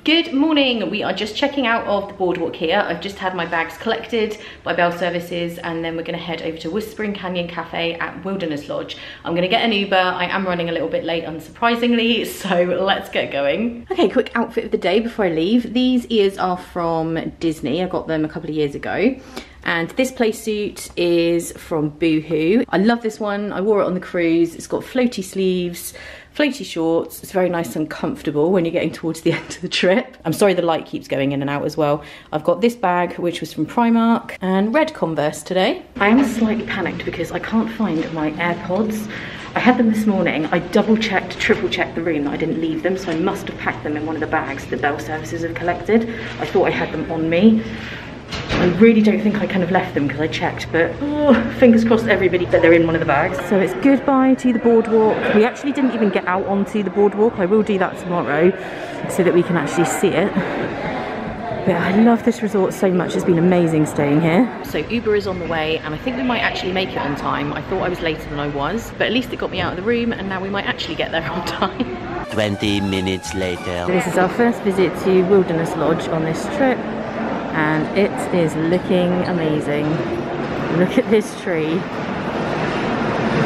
Good morning, we are just checking out of the boardwalk here. I've just had my bags collected by Bell Services and then we're going to head over to Whispering Canyon Cafe at Wilderness Lodge. I'm going to get an Uber. I am running a little bit late unsurprisingly, so let's get going. Okay, quick outfit of the day before I leave. These ears are from Disney. I got them a couple of years ago. And this play suit is from Boohoo. I love this one. I wore it on the cruise. It's got floaty sleeves, floaty shorts. It's very nice and comfortable when you're getting towards the end of the trip. I'm sorry the light keeps going in and out as well. I've got this bag, which was from Primark, and red Converse today. I am slightly panicked because I can't find my AirPods. I had them this morning. I double checked, triple checked the room that I didn't leave them, so I must have packed them in one of the bags that Bell Services have collected. I thought I had them on me. I really don't think I kind of left them because I checked, but fingers crossed everybody that they're in one of the bags. So it's goodbye to the boardwalk. We actually didn't even get out onto the boardwalk. I will do that tomorrow so that we can actually see it. But I love this resort so much. It's been amazing staying here. So Uber is on the way and I think we might actually make it on time. I thought I was later than I was, but at least it got me out of the room and now we might actually get there on time. 20 minutes later. This is our first visit to Wilderness Lodge on this trip. And it is looking amazing. Look at this tree.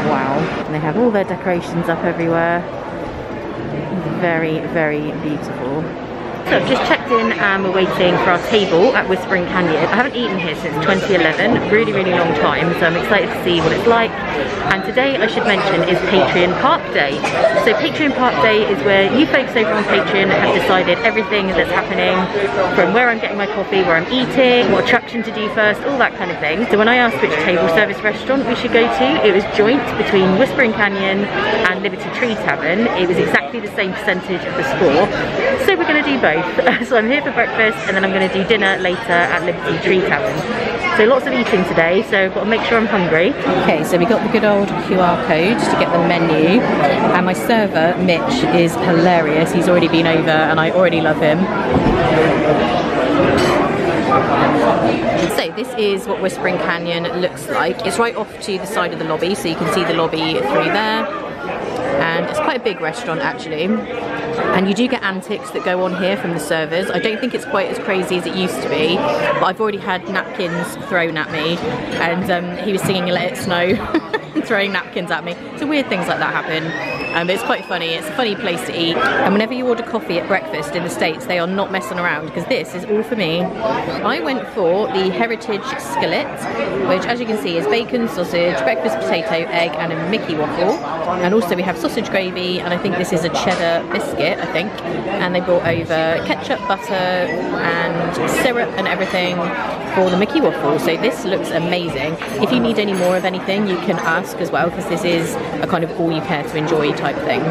Wow. And they have all their decorations up everywhere. Very, very beautiful. So I've just checked in and we're waiting for our table at Whispering Canyon. I haven't eaten here since 2011, really, really long time, so I'm excited to see what it's like. And today, I should mention, is Patreon Park Day. So Patreon Park Day is where you folks over on Patreon have decided everything that's happening, from where I'm getting my coffee, where I'm eating, what attraction to do first, all that kind of thing. So when I asked which table service restaurant we should go to, it was joint between Whispering Canyon and Liberty Tree Tavern. It was exactly the same percentage of the score. So we're going to do both. So I'm here for breakfast and then I'm going to do dinner later at Liberty Tree Tavern. So lots of eating today, so I've got to make sure I'm hungry. Okay, so we got the good old QR code to get the menu, and my server, Mitch, is hilarious. He's already been over and I already love him. So this is what Whispering Canyon looks like. It's right off to the side of the lobby, so you can see the lobby through there. And it's quite a big restaurant actually. And you do get antics that go on here from the servers. I don't think it's quite as crazy as it used to be, but I've already had napkins thrown at me, and he was singing Let It Snow and throwing napkins at me. So weird things like that happen. But it's quite funny. It's a funny place to eat. And whenever you order coffee at breakfast in the States, they are not messing around because this is all for me. I went for the Heritage Skillet, which as you can see is bacon, sausage, breakfast potato, egg and a Mickey waffle. And also we have sausage gravy, and I think this is a cheddar biscuit, I think. And they brought over ketchup, butter and syrup and everything for the Mickey waffle. So this looks amazing. If you need any more of anything, you can ask as well, because this is a kind of all you care to enjoy type thing.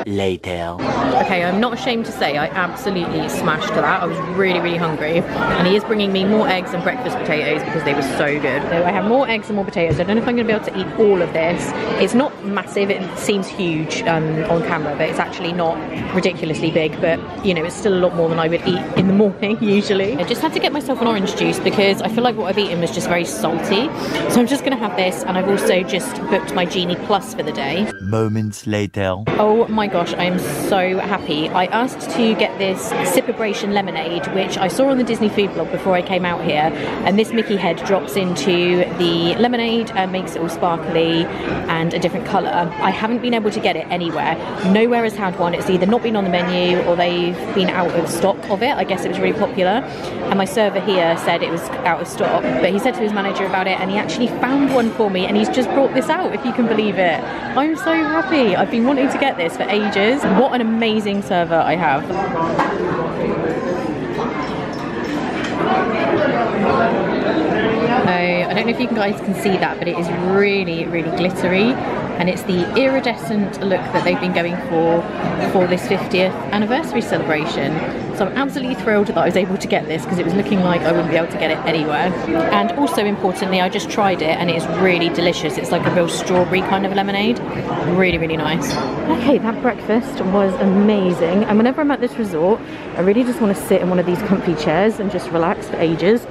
Later. Okay, I'm not ashamed to say I absolutely smashed that. I was really, really hungry. And he is bringing me more eggs and breakfast potatoes because they were so good. So I have more eggs and more potatoes. I don't know if I'm going to be able to eat all of this. It's not massive. It seems huge on camera, but it's actually not ridiculously big. But, you know, it's still a lot more than I would eat in the morning usually. I just had to get myself an orange juice because I feel like what I've eaten was just very salty. So I'm just going to have this, and I've also just booked my Genie Plus for the day. Moments later. Oh my gosh, I'm so happy. I asked to get this Sipabration lemonade, which I saw on the Disney food blog before I came out here, and this Mickey head drops into the lemonade and makes it all sparkly and a different colour. I haven't been able to get it anywhere. Nowhere has had one. It's either not been on the menu or they've been out of stock of it. I guess it was really popular, and my server here said it was out of stock, but he said to his manager about it and he actually found one for me, and he's just brought this out, if you can believe it. I'm so happy. I've been wanting to get this for ages. What an amazing server I have. I don't know if you guys can see that, but it is really, really glittery. and it's the iridescent look that they've been going for this 50th anniversary celebration. So I'm absolutely thrilled that I was able to get this because it was looking like I wouldn't be able to get it anywhere. And also importantly, I just tried it and it is really delicious. It's like a real strawberry kind of lemonade. Really, really nice. Okay, that breakfast was amazing. And whenever I'm at this resort, I really just want to sit in one of these comfy chairs and just relax for ages,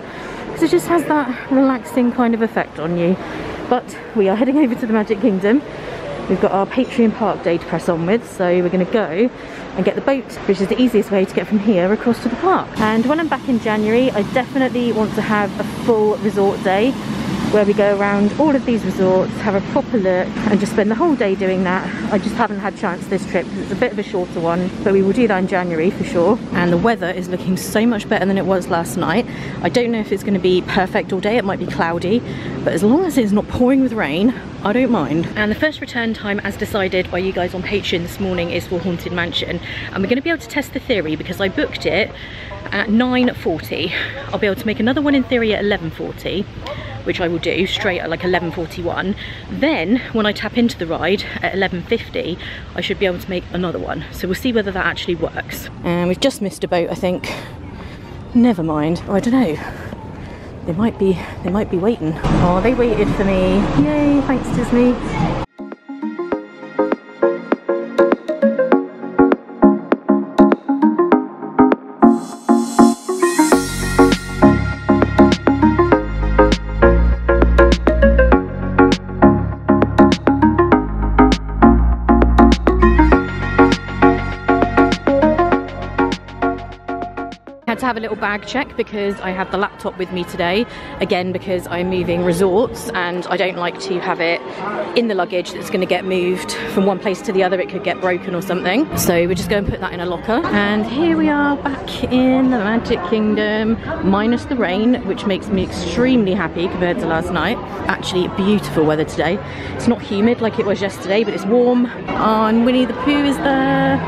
because it just has that relaxing kind of effect on you. But we are heading over to the Magic Kingdom. We've got our Patreon Park day to press on with, so we're going to go and get the boat, which is the easiest way to get from here across to the park. And when I'm back in January, I definitely want to have a full resort day where we go around all of these resorts, have a proper look and just spend the whole day doing that. I just haven't had chance this trip because it's a bit of a shorter one, but we will do that in January for sure. And the weather is looking so much better than it was last night. I don't know if it's going to be perfect all day, it might be cloudy, but as long as it's not pouring with rain, I don't mind. And the first return time, as decided by you guys on Patreon this morning, is for Haunted Mansion, and we're going to be able to test the theory because I booked it at 9:40. I'll be able to make another one in theory at 11:40, which I will do straight at like 11:41. Then when I tap into the ride at 11:50, I should be able to make another one. So we'll see whether that actually works. And we've just missed a boat, I think. Never mind. Oh, I don't know. They might be waiting. Oh, they waited for me. Yay, thanks Disney. To have a little bag check because I have the laptop with me today, again because I'm moving resorts and I don't like to have it in the luggage that's going to get moved from one place to the other. It could get broken or something, so we're just going to put that in a locker. And here we are back in the Magic Kingdom, minus the rain, which makes me extremely happy compared to last night. Actually beautiful weather today. It's not humid like it was yesterday, but it's warm. Oh, and Winnie the Pooh is there.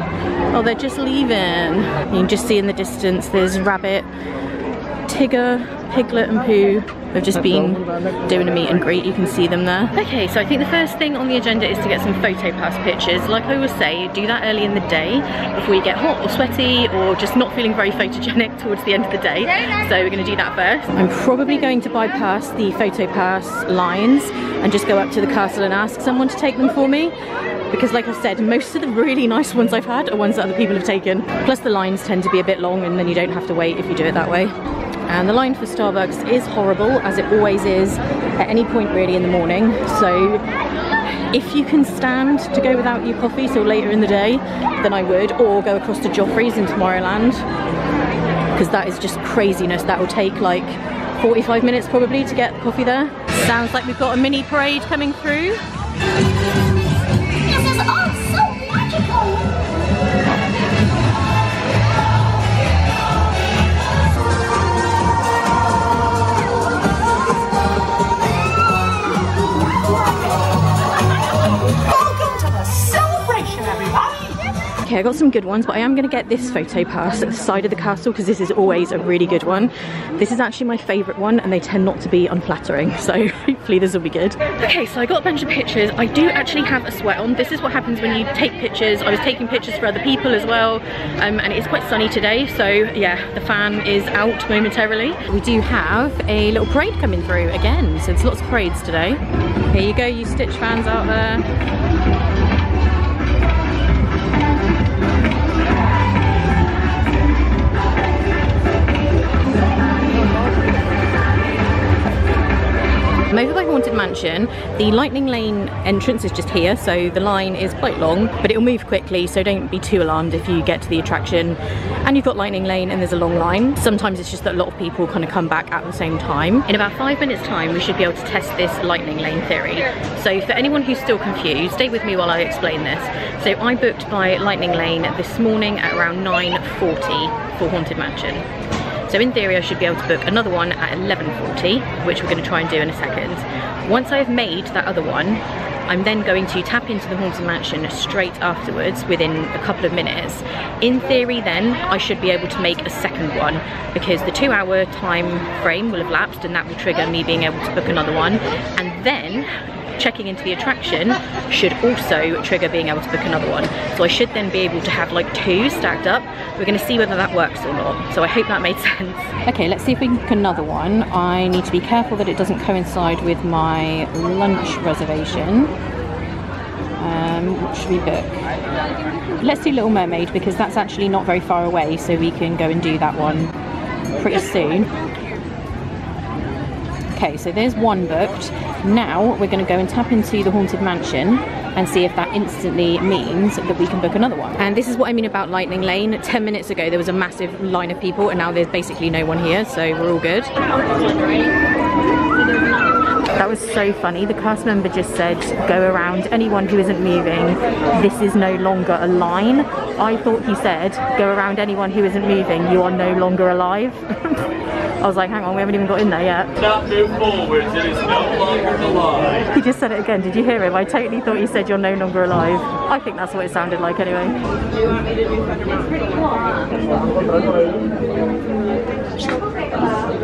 Oh, they're just leaving. You can just see in the distance there's Rabbit, Tigger, Piglet and Pooh have just been doing a meet and greet. You can see them there. Okay, so I think the first thing on the agenda is to get some PhotoPass pictures. Like I always say, do that early in the day before you get hot or sweaty or just not feeling very photogenic towards the end of the day. So we're going to do that first. I'm probably going to bypass the PhotoPass lines and just go up to the castle and ask someone to take them for me. Because like I've said, most of the really nice ones I've had are ones that other people have taken. Plus the lines tend to be a bit long and then you don't have to wait if you do it that way. And the line for Starbucks is horrible, as it always is at any point really in the morning. So if you can stand to go without your coffee till later in the day, then I would, or go across to Joffrey's in Tomorrowland, because that is just craziness. That will take like 45 minutes probably to get coffee there. Sounds like we've got a mini parade coming through. Okay, I got some good ones, but I am going to get this PhotoPass at the side of the castle because this is always a really good one. This is actually my favourite one and they tend not to be unflattering, so hopefully this will be good. Okay, so I got a bunch of pictures. I do actually have a sweat on. This is what happens when you take pictures. I was taking pictures for other people as well, and it is quite sunny today, so yeah, the fan is out momentarily. We do have a little parade coming through again, so there's lots of parades today. Here you go, you Stitch fans out there. I'm over by Haunted Mansion. The Lightning Lane entrance is just here, so the line is quite long, but it'll move quickly, so don't be too alarmed if you get to the attraction and you've got Lightning Lane and there's a long line. Sometimes it's just that a lot of people kind of come back at the same time. In about 5 minutes time, we should be able to test this Lightning Lane theory. So for anyone who's still confused, stay with me while I explain this. So I booked by Lightning Lane this morning at around 9:40 for Haunted Mansion. So in theory I should be able to book another one at 11:40, which we're going to try and do in a second. Once I've made that other one, I'm then going to tap into the Haunted Mansion straight afterwards within a couple of minutes. In theory then, I should be able to make a second one because the 2-hour time frame will have lapsed and that will trigger me being able to book another one. And then checking into the attraction should also trigger being able to book another one. So I should then be able to have like 2 stacked up. We're gonna see whether that works or not. So I hope that made sense. Okay, let's see if we can book another one. I need to be careful that it doesn't coincide with my lunch reservation. What should we book? Let's do Little Mermaid because that's actually not very far away, so we can go and do that one pretty soon. Okay, so there's one booked. Now we're going to go and tap into the Haunted Mansion and see if that instantly means that we can book another one. And this is what I mean about Lightning Lane. 10 minutes ago there was a massive line of people and now there's basically no one here, so we're all good. That was so funny. The cast member just said, go around anyone who isn't moving. This is no longer a line. I thought he said, go around anyone who isn't moving. You are no longer alive. I was like, hang on, we haven't even got in there yet. Not move forwards, it is no longer alive. He just said it again. Did you hear him? I totally thought he said you're no longer alive. I think that's what it sounded like anyway.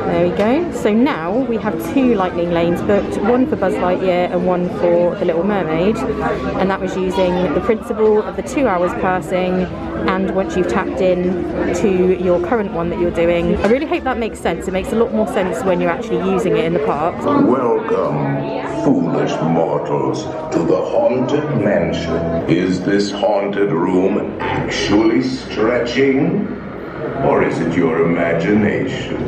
There we go. So now we have 2 lightning lanes booked, one for Buzz Lightyear and one for The Little Mermaid. And that was using the principle of the 2 hours passing, and once you've tapped in to your current one that you're doing. I really hope that makes sense. It makes a lot more sense when you're actually using it in the park. Welcome, foolish mortals, to the Haunted Mansion. Is this haunted room actually stretching? Or is it your imagination?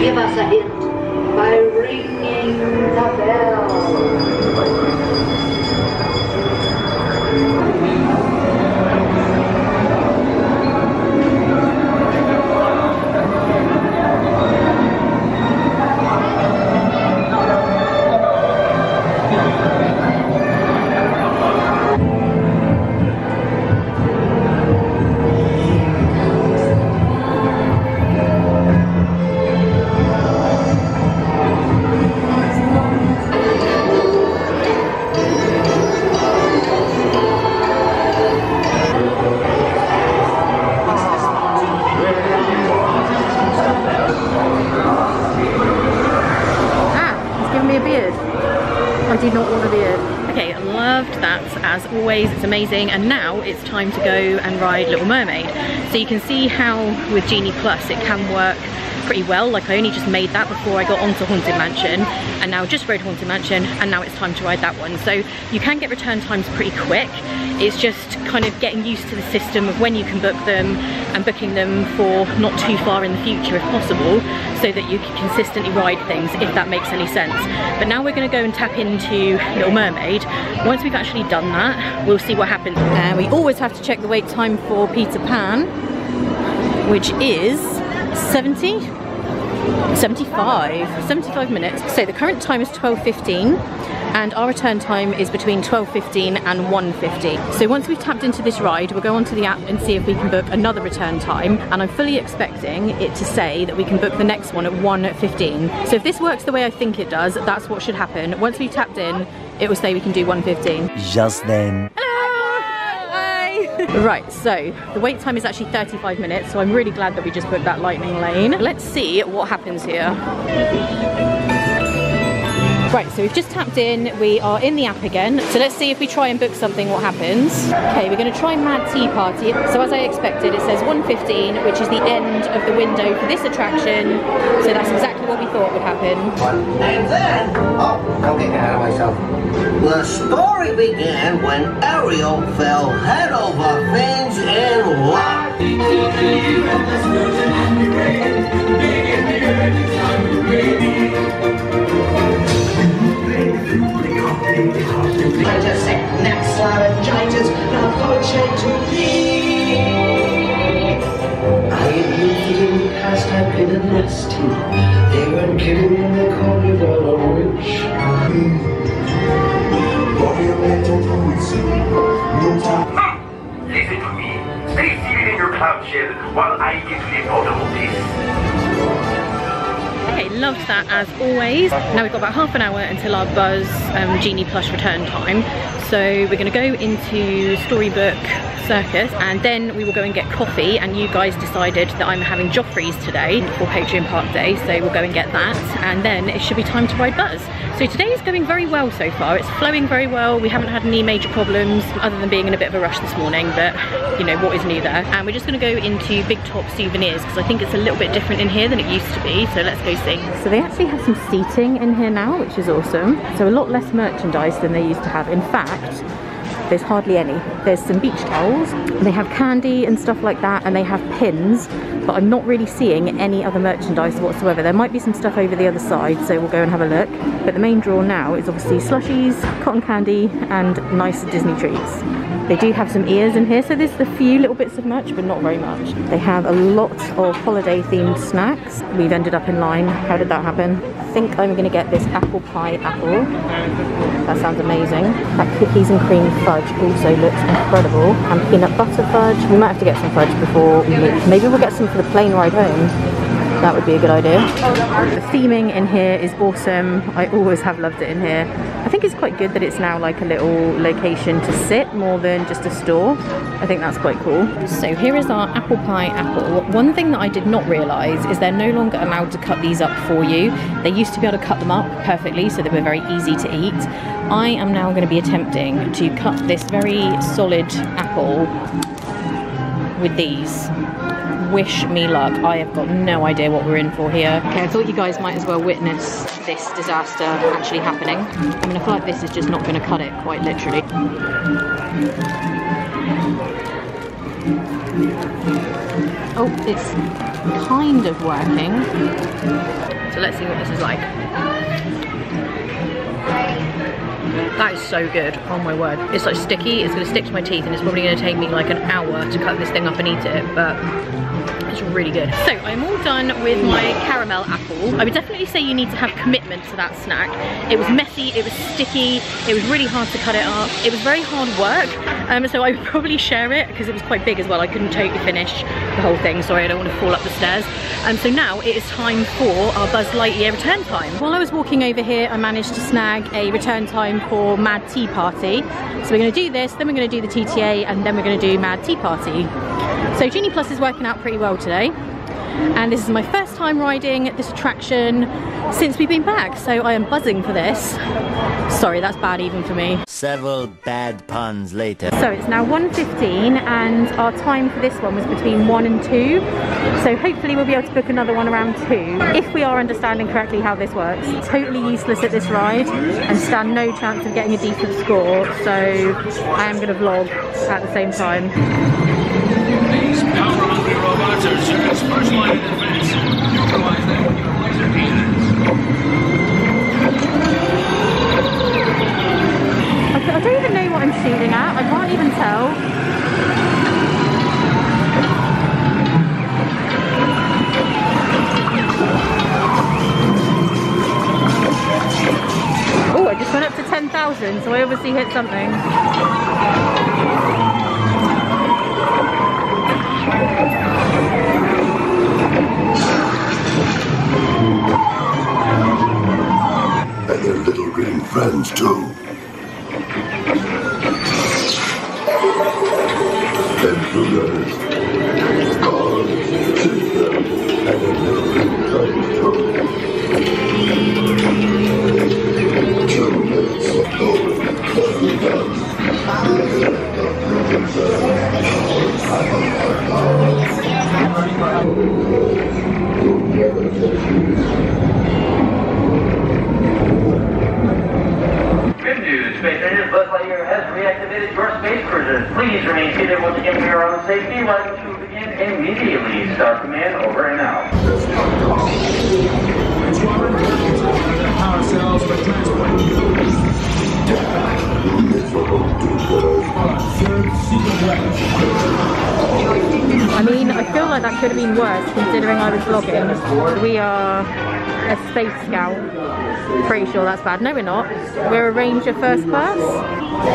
Give us a hint by ringing the bell. I do not want a beard. Okay, loved that as always, it's amazing. And now it's time to go and ride Little Mermaid. So you can see how with Genie Plus it can work pretty well. Like I only just made that before I got onto Haunted Mansion, and now just rode Haunted Mansion, and now it's time to ride that one. So you can get return times pretty quick. It's just kind of getting used to the system of when you can book them and booking them for not too far in the future if possible, so that you can consistently ride things, if that makes any sense. But now we're going to go and tap into Little Mermaid. Once we've actually done that, we'll see what happens. And we always have to check the wait time for Peter Pan, which is 75 minutes. So the current time is 12:15 and our return time is between 12:15 and 1:50. So once we've tapped into this ride, we'll go onto the app and see if we can book another return time, and I'm fully expecting it to say that we can book the next one at 1:15. So if this works the way I think it does, that's what should happen. Once we've tapped in, it will say we can do 1:15. Just then. Right, so the wait time is actually 35 minutes, so I'm really glad that we just booked that lightning lane. Let's see what happens here. Right, so we've just tapped in, we are in the app again. So let's see if we try and book something, what happens. Okay, we're gonna try Mad Tea Party. So as I expected, it says 1:15, which is the end of the window for this attraction. So that's exactly what we thought would happen. And then, oh, I'm getting out of myself. The story began when Ariel fell head over fins in love. I just say next laryngitis, now Dolce to thee. I admit in the past I've been a nasty. They weren't kidding when they called me the witch. Listen to me. Stay seated in your class. bloodshed while I get the portable piece. Okay, loved that as always. Now we've got about half an hour until our Buzz Genie Plus return time. So we're going to go into Storybook Circus and then we will go and get coffee, and you guys decided that I'm having Joffrey's today for Patreon Park Day, so we'll go and get that and then it should be time to ride Buzz. So today is going very well so far. It's flowing very well. We haven't had any major problems other than being in a bit of a rush this morning, but you know, what is new there? And we're just going to go into Big Top Souvenirs because I think it's a little bit different in here than it used to be, so let's go see. So they actually have some seating in here now, which is awesome. So a lot less merchandise than they used to have. In fact, there's hardly any. There's some beach towels, they have candy and stuff like that, and they have pins, but I'm not really seeing any other merchandise whatsoever. There might be some stuff over the other side, so we'll go and have a look. But the main draw now is obviously slushies, cotton candy, and nice Disney treats. They do have some ears in here, so there's a few little bits of merch, but not very much. They have a lot of holiday themed snacks. We've ended up in line. How did that happen? I think I'm gonna get this apple pie apple. That sounds amazing. That cookies and cream fudge also looks incredible. And peanut butter fudge. We might have to get some fudge before we leave. Maybe we'll get some for the plane ride home. That would be a good idea. The theming in here is awesome. I always have loved it in here. I think it's quite good that it's now like a little location to sit more than just a store. I think that's quite cool. So here is our apple pie apple. One thing that I did not realise is they're no longer allowed to cut these up for you. They used to be able to cut them up perfectly so they were very easy to eat. I am now going to be attempting to cut this very solid apple with these. Wish me luck. I have got no idea what we're in for here. Okay, I thought you guys might as well witness this disaster actually happening. I mean, I feel like this is just not going to cut it, quite literally. Oh, it's kind of working. So let's see what this is like. That is so good, oh my word. It's like sticky, it's going to stick to my teeth, and it's probably going to take me like an hour to cut this thing up and eat it, but it's really good. So I'm all done with my caramel apple. I would definitely say you need to have commitment to that snack. It was messy, it was sticky, it was really hard to cut it up. It was very hard work, so I would probably share it because it was quite big as well. I couldn't totally finish the whole thing, sorry, I don't want to fall up the stairs. So now it is time for our Buzz Lightyear return time. While I was walking over here, I managed to snag a return time for Mad Tea Party. So we're going to do this, then we're going to do the TTA, and then we're going to do Mad Tea Party. So Genie Plus is working out pretty well today, and this is my first time riding this attraction since we've been back, so I am buzzing for this. Sorry, that's bad even for me. Several bad puns later. So it's now 1:15 and our time for this one was between 1 and 2, so hopefully we'll be able to book another one around 2 if we are understanding correctly how this works. Totally useless at this ride and stand no chance of getting a decent score, so I am going to vlog at the same time. These power-hungry robots are Circuit's first line of defense. Otherwise, they would use laser beams. I don't even know what I'm shooting at. I can't even tell. Oh, I just went up to 10,000, so I obviously hit something. And their little green friends, too. Intruders. God, sister, and their little green friends, too. Children, Good news, Space Rangers. Buzz Lightyear has reactivated your space cruisers. Please remain seated once again for your own safety. Light will begin immediately. Star Command over and out. Power cells for transport. I mean, I feel like that could have been worse considering I was vlogging. We are a space scout. Pretty sure that's bad. No, we're not. We're a Ranger first class.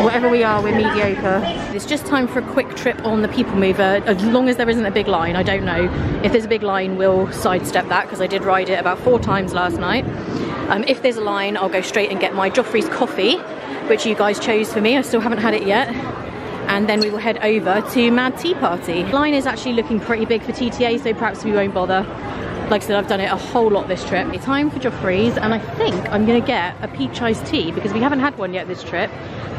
Whatever we are, we're mediocre. It's just time for a quick trip on the People Mover. As long as there isn't a big line, I don't know. If there's a big line, we'll sidestep that because I did ride it about 4 times last night. If there's a line, I'll go straight and get my Joffrey's coffee, which you guys chose for me. I still haven't had it yet. And then we will head over to Mad Tea Party. The line is actually looking pretty big for TTA, so perhaps we won't bother. Like I said, I've done it a whole lot this trip. It's time for Joffrey's, and I think I'm gonna get a peach iced tea because we haven't had one yet this trip.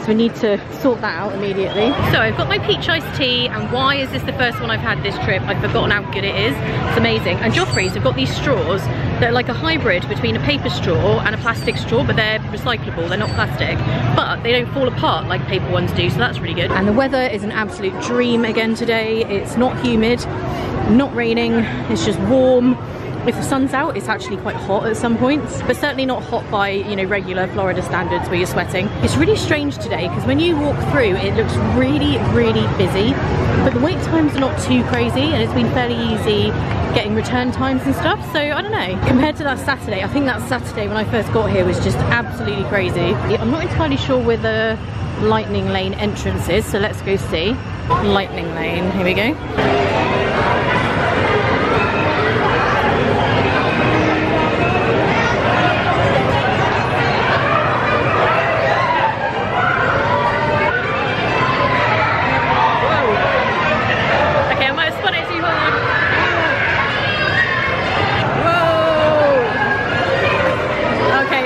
So we need to sort that out immediately. So I've got my peach iced tea, and why is this the first one I've had this trip? I've forgotten how good it is. It's amazing. And Joffrey's have got these straws that are like a hybrid between a paper straw and a plastic straw, but they're recyclable, they're not plastic. But they don't fall apart like paper ones do, so that's really good. And the weather is an absolute dream again today. It's not humid, not raining, it's just warm. If the sun's out, it's actually quite hot at some points, but certainly not hot by, you know, regular Florida standards where you're sweating. It's really strange today because when you walk through, it looks really, really busy, but the wait times are not too crazy, and it's been fairly easy getting return times and stuff. So I don't know, compared to that Saturday, I think that Saturday when I first got here was just absolutely crazy. I'm not entirely sure where the Lightning Lane entrance is, so let's go see. Lightning Lane, here we go.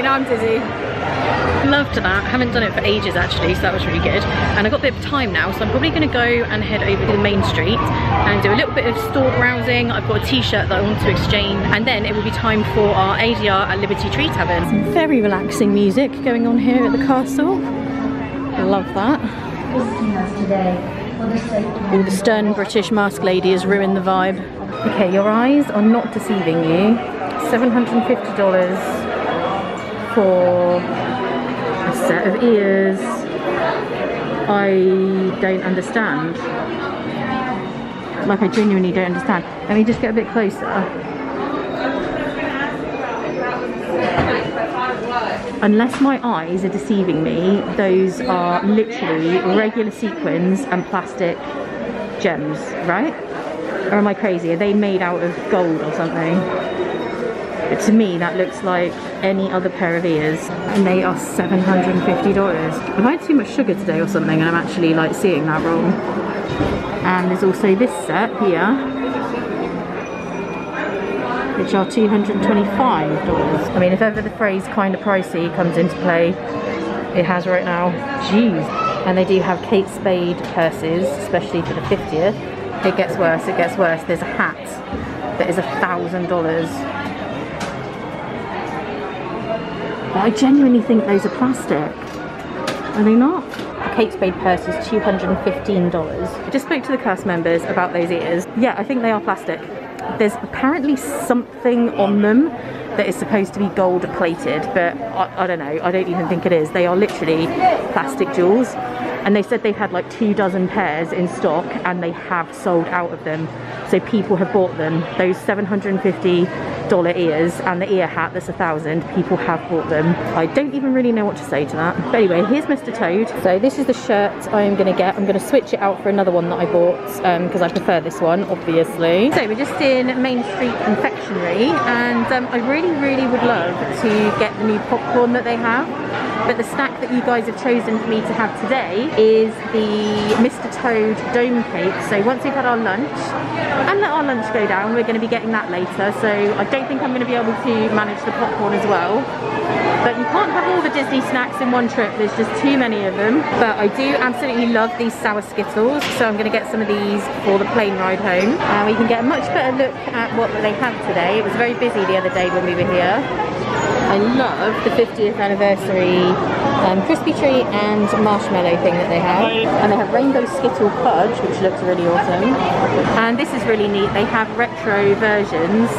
I'm dizzy. Loved that. Haven't done it for ages actually, so that was really good. And I've got a bit of time now, so I'm probably going to go and head over to the main street and do a little bit of store browsing. I've got a t-shirt that I want to exchange, and then it will be time for our ADR at Liberty Tree Tavern. Some very relaxing music going on here at the castle. Love that. All the stern British masked lady has ruined the vibe. Okay, your eyes are not deceiving you. $750 for a set of ears. I don't understand. Like, I genuinely don't understand. Let me just get a bit closer. Unless my eyes are deceiving me, those are literally regular sequins and plastic gems, right? Or am I crazy? Are they made out of gold or something? But to me, that looks like any other pair of ears, and they are $750. I've had too much sugar today or something, and I'm actually like seeing that wrong. And there's also this set here, which are $225. I mean, if ever the phrase kind of pricey comes into play, it has right now. Jeez. And they do have Kate Spade purses, especially for the 50th. It gets worse, it gets worse. There's a hat that is $1,000. I genuinely think those are plastic. Are they not? The Kate Spade purse is $215. I just spoke to the cast members about those ears. Yeah, I think they are plastic. There's apparently something on them that is supposed to be gold plated, but I don't know. I don't even think it is. They are literally plastic jewels. And they said they've had like 24 pairs in stock, and they have sold out of them. So people have bought them. Those $750 ears and the ear hat that's $1,000, people have bought them. I don't even really know what to say to that. But anyway, here's Mr. Toad. So this is the shirt I'm gonna get. I'm gonna switch it out for another one that I bought because I prefer this one, obviously. So we're just in Main Street Confectionery, and I really would love to get the new popcorn that they have. But the snack that you guys have chosen for me to have today is the Mr. Toad Dome Cake. So once we've had our lunch and let our lunch go down, we're going to be getting that later. So I don't think I'm going to be able to manage the popcorn as well. But you can't have all the Disney snacks in one trip. There's just too many of them. But I do absolutely love these sour Skittles. So I'm going to get some of these for the plane ride home. And we can get a much better look at what they have today. It was very busy the other day when we were here. I love the 50th anniversary crispy treat and marshmallow thing that they have. And they have rainbow Skittle fudge, which looks really awesome. And this is really neat. They have retro versions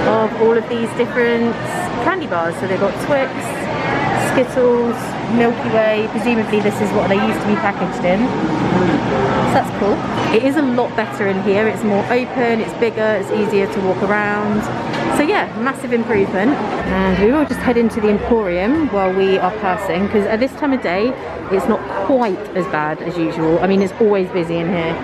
of all of these different candy bars. So they've got Twix, Skittles, Milky Way. Presumably this is what they used to be packaged in. So that's cool. It is a lot better in here. It's more open, it's bigger, it's easier to walk around. So yeah, massive improvement. And we will just head into the Emporium while we are passing, because at this time of day, it's not quite as bad as usual. I mean, it's always busy in here,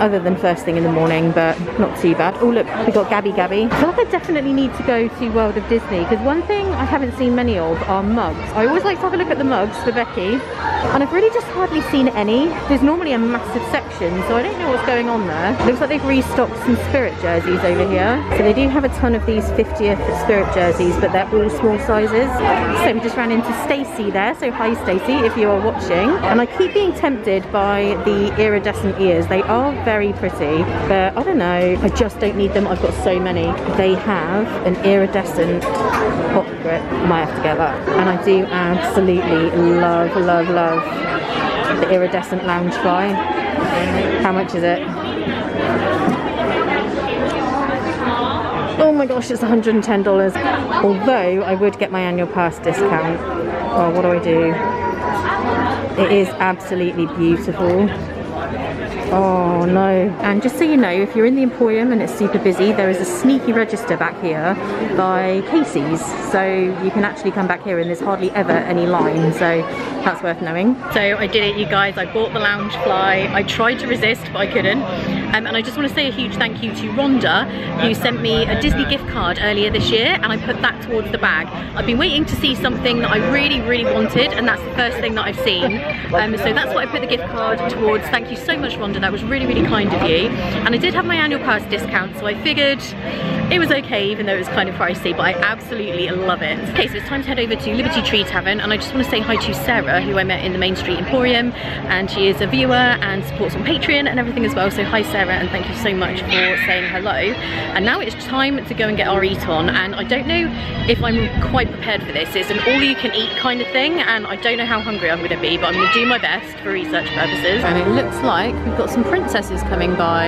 other than first thing in the morning, but not too bad. Oh look, we got Gabby Gabby. I feel like I definitely need to go to World of Disney, because one thing I haven't seen many of are mugs. I always like to have a look at the mugs for Becky, and I've really just hardly seen any. There's normally a massive section, so I don't know what's going on there. Looks like they've restocked some Spirit jerseys over here. So they do have a ton of these 50th Spirit jerseys, but they're all small sizes. So we just ran into Stacey there, so hi Stacey if you are watching. And I keep being tempted by the iridescent ears. They are very pretty, but I don't know, I just don't need them. I've got so many. They have an iridescent hot grip. I might have to get that. And I do absolutely love, love, love the iridescent Loungefly. How much is it? Oh my gosh, it's $110. Although I would get my annual pass discount. Oh, what do I do? It is absolutely beautiful. Oh no. And just so you know, if you're in the Emporium and it's super busy, there is a sneaky register back here by Casey's, so you can actually come back here and there's hardly ever any line, so that's worth knowing. So I did it, you guys. I bought the Loungefly. I tried to resist, but I couldn't. And I just want to say a huge thank you to Rhonda, who sent me a Disney gift card earlier this year, and I put that towards the bag. I've been waiting to see something that I really, really wanted, and that's the first thing that I've seen. So that's what I put the gift card towards. Thank you so much, Rhonda. That was really, really kind of you. And I did have my annual pass discount, so I figured it was okay, even though it was kind of pricey, but I absolutely love it. Okay, so it's time to head over to Liberty Tree Tavern, and I just want to say hi to Sarah, who I met in the Main Street Emporium, and she is a viewer and supports on Patreon and everything as well. So hi Sarah, and thank you so much for saying hello. And now it's time to go and get our eat on, and I don't know if I'm quite prepared for this. It's an all-you-can-eat kind of thing, and I don't know how hungry I'm going to be, but I'm going to do my best for research purposes. And it looks like we've got some princesses coming by.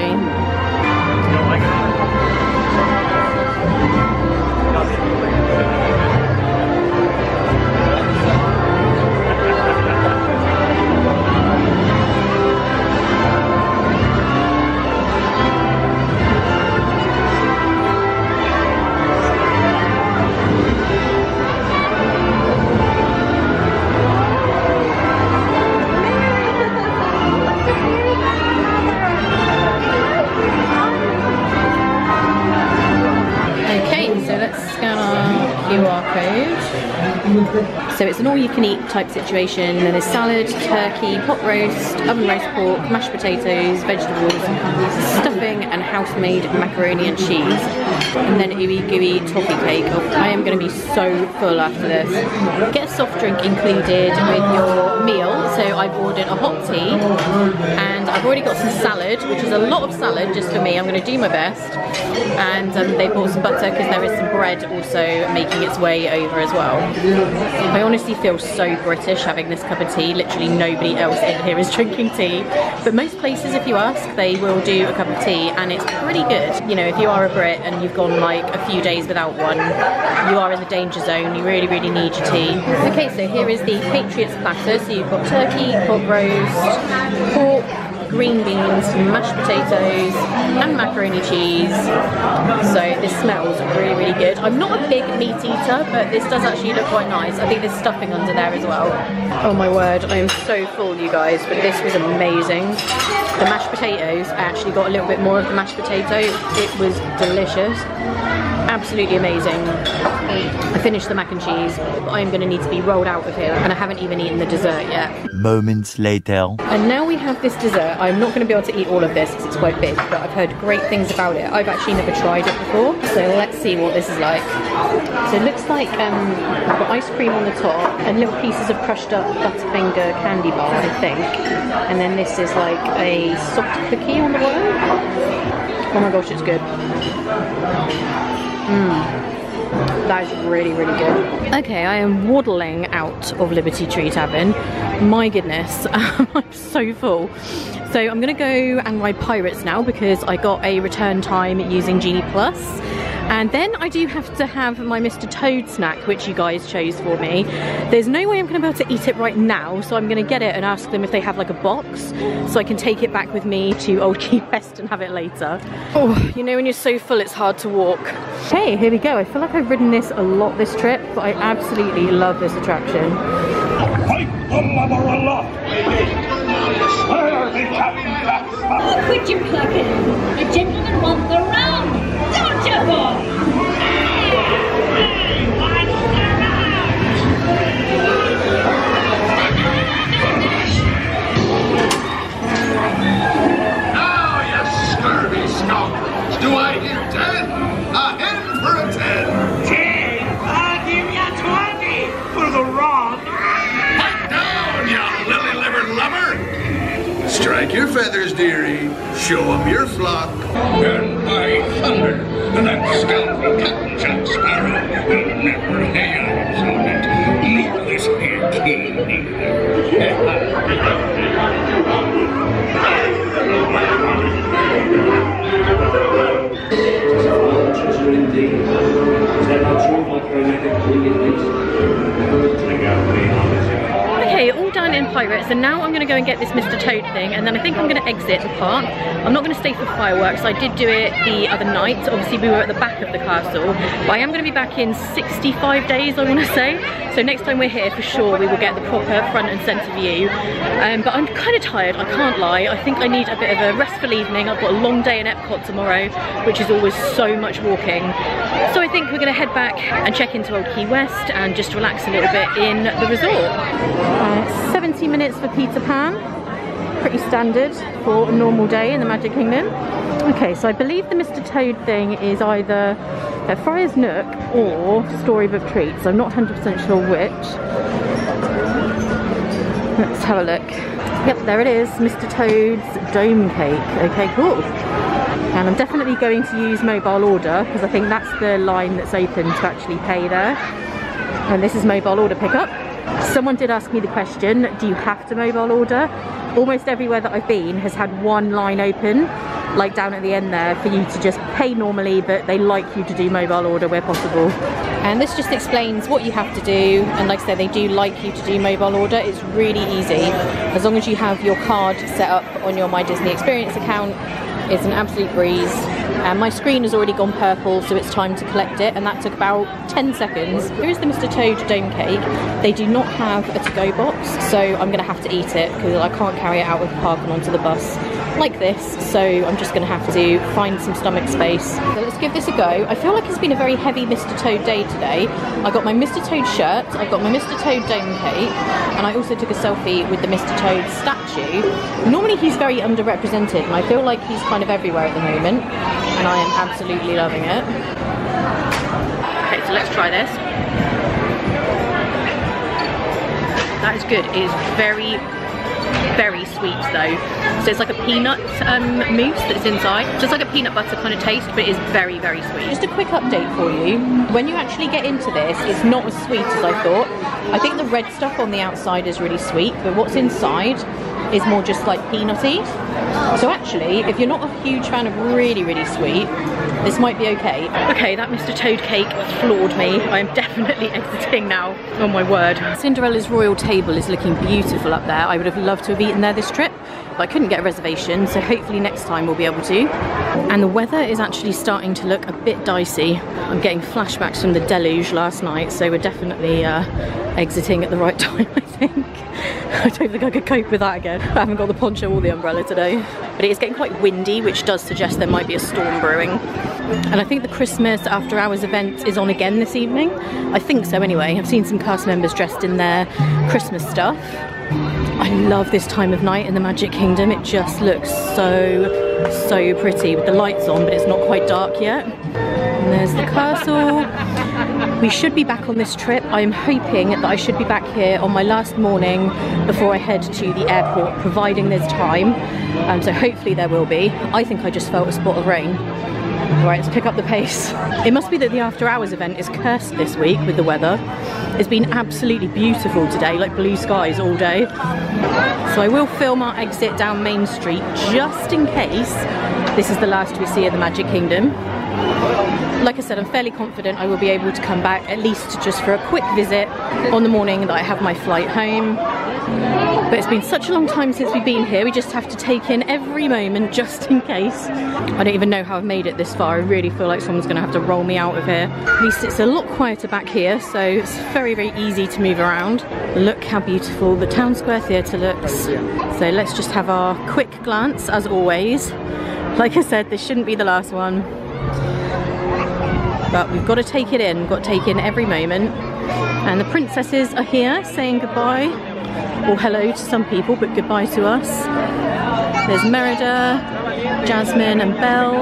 So it's an all-you-can-eat type situation. Then there's salad, turkey, pot roast, oven roast pork, mashed potatoes, vegetables, stuffing, and house-made macaroni and cheese. And then ooey gooey toffee cake. Oh, I am going to be so full after this. Get a soft drink included with your meal. So I've ordered a hot tea, and I've already got some salad, which is a lot of salad just for me. I'm going to do my best. And they bought some butter because there is some bread also making its way over as well. I honestly feel so British having this cup of tea. Literally nobody else in here is drinking tea. But most places, if you ask, they will do a cup of tea, and it's pretty good. You know, if you are a Brit and you've gone like a few days without one, you are in the danger zone. You really, really need your tea. Okay, so here is the Patriots platter. So you've got turkey, pot roast, pork, green beans, mashed potatoes, and macaroni cheese. So this smells really, really good. I'm not a big meat eater, but this does actually look quite nice. I think there's stuffing under there as well. Oh my word, I am so full, you guys, but this was amazing. The mashed potatoes, I actually got a little bit more of the mashed potato. It was delicious. Absolutely amazing. I finished the mac and cheese, but I am going to need to be rolled out of here, and I haven't even eaten the dessert yet. Moments later. And now we have this dessert. I'm not going to be able to eat all of this because it's quite big, but I've heard great things about it. I've actually never tried it before, so let's see what this is like. So it looks like I've got ice cream on the top and little pieces of crushed up Butterfinger candy bar, I think. And then this is like a soft cookie on the bottom. Oh my gosh, it's good. That is really, really good. Okay, I am waddling out of Liberty Tree Tavern. My goodness, I'm so full. So I'm gonna go and ride Pirates now because I got a return time using Genie Plus. And then I do have to have my Mr. Toad snack, which you guys chose for me. There's no way I'm going to be able to eat it right now, so I'm going to get it and ask them if they have like a box so I can take it back with me to Old Key West and have it later. Oh, you know when you're so full it's hard to walk. Okay, here we go. I feel like I've ridden this a lot this trip, but I absolutely love this attraction. Oh, quit your clucking! The gentlemen want the rum! Don't you, boy? Now, you scurvy scoundrels! Do I hear 10? A hen for a 10! 10! I'll give you 20 for the rum! Pipe down, you lily-livered lubber! Strike your feathers, dearie. Show 'em your flock. And by thunder, that scoundrel Captain Jack Sparrow will never lay eyes on it, nor this here king neither. Treasure indeed. Is that not true, my chromatic brilliant? Okay, all done in Pirates, and now I'm going to go and get this Mr. Toad thing, and then I think I'm going to exit the park. I'm not going to stay for fireworks. I did do it the other night. Obviously we were at the back of the castle, but I am going to be back in 65 days, I want to say. So next time we're here, for sure, we will get the proper front and centre view. But I'm kind of tired, I can't lie. I think I need a bit of a restful evening. I've got a long day in Epcot tomorrow, which is always so much walking. So I think we're going to head back and check into Old Key West and just relax a little bit in the resort. 70 minutes for Peter Pan. Pretty standard for a normal day in the Magic Kingdom. Okay, so I believe the Mr. Toad thing is either at Friar's Nook or Storybook Treats. I'm not 100% sure which. Let's have a look. Yep, there it is, Mr. Toad's Dome Cake. Okay, cool. And I'm definitely going to use mobile order because I think that's the line that's open to actually pay there. And this is mobile order pickup. Someone did ask me the question, do you have to mobile order? Almost everywhere that I've been has had one line open, like down at the end there, for you to just pay normally, but they like you to do mobile order where possible. And this just explains what you have to do, and like I said, they do like you to do mobile order. It's really easy. As long as you have your card set up on your My Disney Experience account, it's an absolute breeze. And my screen has already gone purple, so it's time to collect it, and that took about 10 seconds. Here is the Mr. Toad Dome Cake. They do not have a to-go box, so I'm going to have to eat it because I can't carry it out of the park and onto the bus like this, so I'm just going to have to find some stomach space. So let's give this a go. I feel like it's been a very heavy Mr. Toad day today. I got my Mr. Toad shirt, I've got my Mr. Toad Dome Cake, and I also took a selfie with the Mr. Toad statue. Normally he's very underrepresented, and I feel like he's kind of everywhere at the moment, and I am absolutely loving it. Okay, so let's try this. That is good. It is very, very sweet though. So it's like a peanut mousse that's inside. Just like a peanut butter kind of taste, but it is very, very sweet. Just a quick update for you. When you actually get into this, it's not as sweet as I thought. I think the red stuff on the outside is really sweet, but what's inside is more just like peanutty. So actually, if you're not a huge fan of really, really sweet, this might be okay. Okay, that Mr. Toad Cake floored me. I am definitely exiting now, oh my word. Cinderella's Royal Table is looking beautiful up there. I would have loved to have eaten there this trip, but I couldn't get a reservation, so hopefully next time we'll be able to. And the weather is actually starting to look a bit dicey. I'm getting flashbacks from the deluge last night, so we're definitely exiting at the right time, I think. I don't think I could cope with that again. I haven't got the poncho or the umbrella today. But it is getting quite windy, which does suggest there might be a storm brewing. And I think the Christmas After Hours event is on again this evening. I think so anyway. I've seen some cast members dressed in their Christmas stuff. I love this time of night in the Magic Kingdom. It just looks so pretty with the lights on, but it's not quite dark yet. And there's the castle. We should be back on this trip. I'm hoping that I should be back here on my last morning before I head to the airport, providing there's time. So hopefully there will be. I think I just felt a spot of rain. Right, let's pick up the pace. It must be that the After Hours event is cursed this week with the weather. It's been absolutely beautiful today, like blue skies all day. So I will film our exit down Main Street just in case this is the last we see of the Magic Kingdom. Like I said, I'm fairly confident I will be able to come back at least just for a quick visit on the morning that I have my flight home. But it's been such a long time since we've been here, we just have to take in every moment just in case. I don't even know how I've made it this far. I really feel like someone's gonna have to roll me out of here. At least it's a lot quieter back here, so it's very, very easy to move around. Look how beautiful the Town Square Theatre looks. So let's just have our quick glance, as always. Like I said, this shouldn't be the last one. But we've got to take it in, we've got to take in every moment. And the princesses are here saying goodbye, or hello to some people, but goodbye to us. There's Merida, Jasmine and Belle.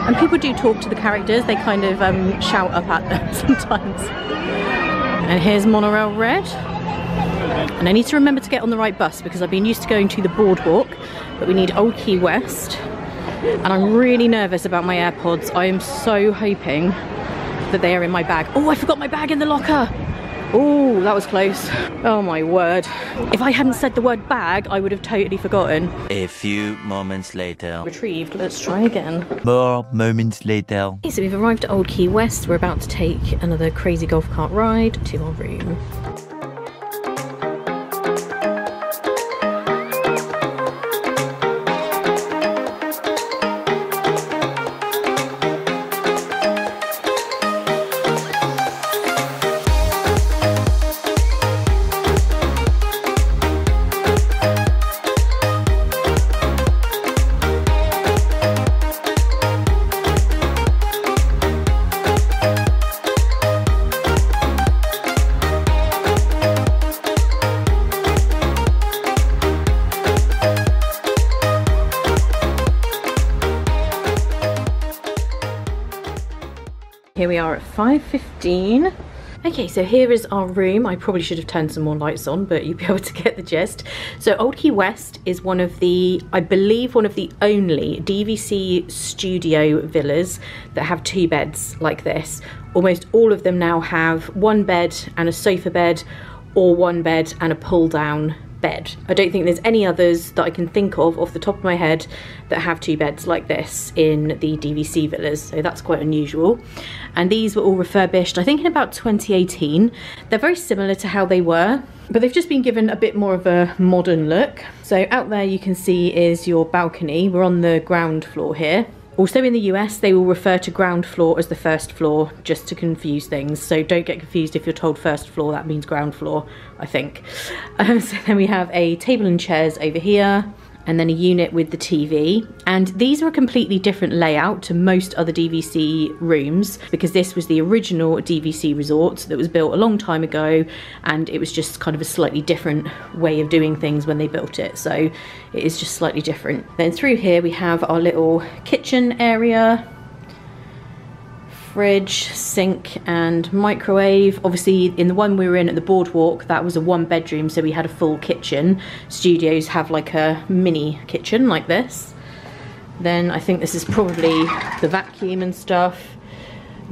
And people do talk to the characters, they kind of shout up at them sometimes. And here's Monorail Red. And I need to remember to get on the right bus because I've been used to going to the boardwalk, but we need Old Key West. And I'm really nervous about my AirPods. I am so hoping that they are in my bag. Oh, I forgot my bag in the locker. Oh, that was close. Oh my word. If I hadn't said the word bag, I would have totally forgotten. A few moments later. Retrieved. Let's try again. More moments later. Okay, so we've arrived at Old Key West. We're about to take another crazy golf cart ride to our room. Here we are at 5:15. Okay, so here is our room. I probably should have turned some more lights on, but you'll be able to get the gist. So Old Key West is one of the, I believe, one of the only DVC studio villas that have 2 beds like this. Almost all of them now have 1 bed and a sofa bed, or 1 bed and a pull down bed. I don't think there's any others that I can think of off the top of my head that have 2 beds like this in the DVC villas, so that's quite unusual. And these were all refurbished, I think in about 2018. They're very similar to how they were, but they've just been given a bit more of a modern look. So out there you can see is your balcony. We're on the ground floor here. Also in the US, they will refer to ground floor as the first floor, just to confuse things. So don't get confused if you're told first floor, that means ground floor, I think. So then we have a table and chairs over here, and then a unit with the TV. And these are a completely different layout to most other DVC rooms, because this was the original DVC resort that was built a long time ago, and it was just kind of a slightly different way of doing things when they built it. So it is just slightly different. Then through here we have our little kitchen area, fridge, sink and microwave. Obviously in the one we were in at the boardwalk, that was a 1 bedroom, so we had a full kitchen. Studios have like a mini kitchen like this. Then I think this is probably the vacuum and stuff.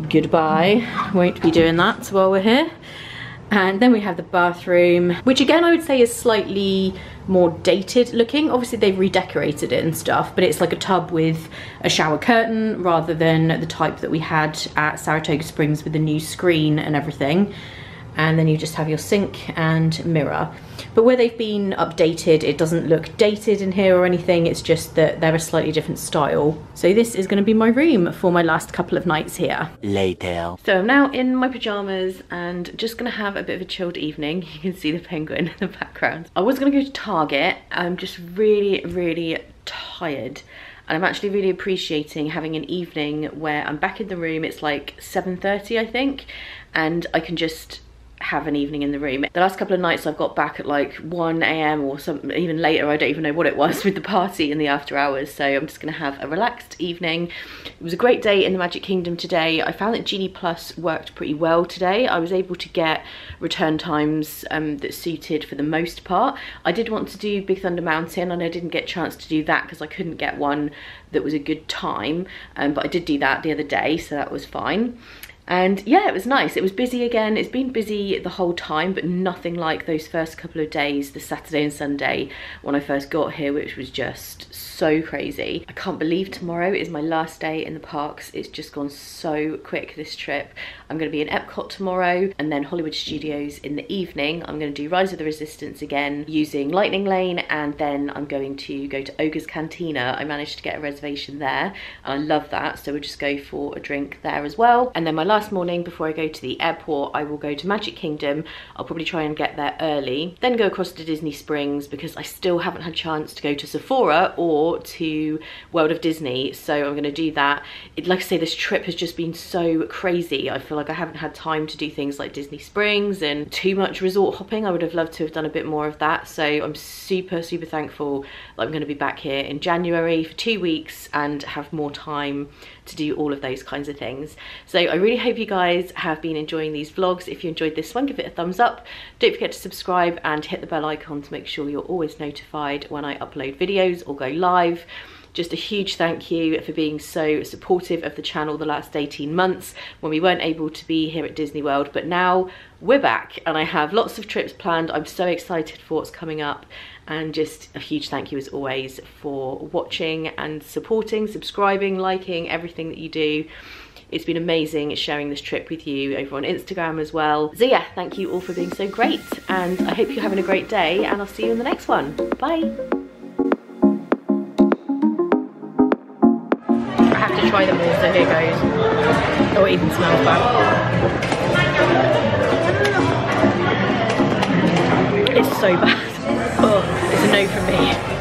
Goodbye, won't be doing that while we're here. And then we have the bathroom, which again I would say is slightly more dated looking. Obviously they've redecorated it and stuff, but it's like a tub with a shower curtain rather than the type that we had at Saratoga Springs with the new screen and everything. And then you just have your sink and mirror. But where they've been updated, it doesn't look dated in here or anything, it's just that they're a slightly different style. So this is gonna be my room for my last couple of nights here. Later. So I'm now in my pajamas and just gonna have a bit of a chilled evening. You can see the penguin in the background. I was gonna go to Target. I'm just really, really tired. And I'm actually really appreciating having an evening where I'm back in the room. It's like 7:30, I think, and I can just have an evening in the room. The last couple of nights I've got back at like 1 AM or something, even later, I don't even know what it was with the party and the after hours, so I'm just gonna have a relaxed evening. It was a great day in the Magic Kingdom today. I found that Genie Plus worked pretty well today. I was able to get return times that suited for the most part. I did want to do Big Thunder Mountain and I didn't get a chance to do that because I couldn't get one that was a good time, but I did do that the other day, so that was fine. And yeah, it was nice. It was busy again. It's been busy the whole time, but nothing like those first couple of days, the Saturday and Sunday when I first got here, which was just so crazy. I can't believe tomorrow is my last day in the parks. It's just gone so quick, this trip. I'm going to be in Epcot tomorrow and then Hollywood Studios in the evening. I'm going to do Rise of the Resistance again using Lightning Lane, and then I'm going to go to Ogre's Cantina. I managed to get a reservation there and I love that, so we'll just go for a drink there as well. And then my last morning before I go to the airport, I will go to Magic Kingdom. I'll probably try and get there early, then go across to Disney Springs because I still haven't had a chance to go to Sephora or to World of Disney, so I'm going to do that. Like I say, this trip has just been so crazy. I feel like I haven't had time to do things like Disney Springs and too much resort hopping. I would have loved to have done a bit more of that, so I'm super thankful that I'm going to be back here in January for 2 weeks and have more time to do all of those kinds of things. So I really hope you guys have been enjoying these vlogs. If you enjoyed this one, give it a thumbs up. Don't forget to subscribe and hit the bell icon to make sure you're always notified when I upload videos or go live. Just a huge thank you for being so supportive of the channel the last 18 months when we weren't able to be here at Disney World, but now we're back and I have lots of trips planned. I'm so excited for what's coming up, and just a huge thank you as always for watching and supporting, subscribing, liking, everything that you do. It's been amazing sharing this trip with you over on Instagram as well. So yeah, thank you all for being so great, and I hope you're having a great day, and I'll see you in the next one. Bye. I have to try them all, so here goes. Oh, it even smells bad. It's so bad. Oh, it's a no from me.